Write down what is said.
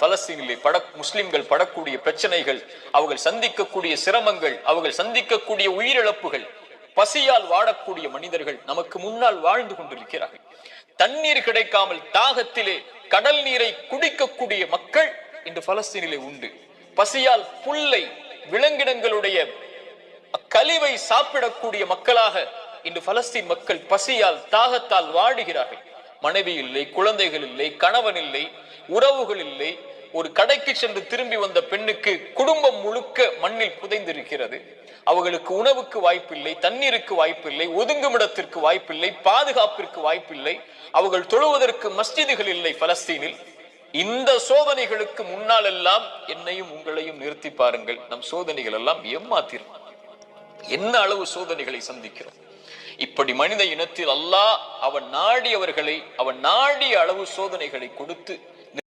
பலஸ்தீனிலே முஸ்லிம்கள் படக்கூடிய பிரச்சனைகள், அவர்கள் சந்திக்கக்கூடிய சிரமங்கள், அவர்கள் சந்திக்கக்கூடிய உயிரிழப்புகள், பசியால் வாடக்கூடிய மனிதர்கள் நமக்கு முன்னால் வாழ்ந்து கொண்டிருக்கிறார்கள். தண்ணீர் கிடைக்காமல் தாகத்திலே கடல் நீரை குடிக்கக்கூடிய மக்கள் இன்று பலஸ்தீனிலே உண்டு. பசியால் புல்லை, விலங்கினங்களுடைய கழிவை சாப்பிடக்கூடிய மக்களாக இன்று பலஸ்தீன் மக்கள் பசியால் தாகத்தால் வாடுகிறார்கள். மனைவி இல்லை, குழந்தைகள் இல்லை, கணவன் இல்லை, உறவுகள் இல்லை. ஒரு கடைக்கு சென்று திரும்பி வந்த பெண்ணுக்கு குடும்பம் முழுக்க மண்ணில் புதைந்திருக்கிறது. அவர்களுக்கு உணவுக்கு வாய்ப்பில்லை, தண்ணீருக்கு வாய்ப்பில்லை, ஒதுங்குமிடத்திற்கு வாய்ப்பில்லை, பாதுகாப்பிற்கு வாய்ப்பில்லை. அவர்கள் தொழுவதற்கு மஸ்ஜிதுகள் இல்லை பலஸ்தீனில். இந்த சோதனைகளுக்கு முன்னால் எல்லாம் என்னையும் உங்களையும் நிறுத்தி பாருங்கள். நம் சோதனைகள் எல்லாம் ஏமாத்திரும். என்ன அளவு சோதனைகளை சந்திக்கிறோம். இப்படி மனித இனத்தில் அல்லாஹ் அவன் நாடியவர்களை அவன் நாடிய அளவு சோதனைகளை கொடுத்து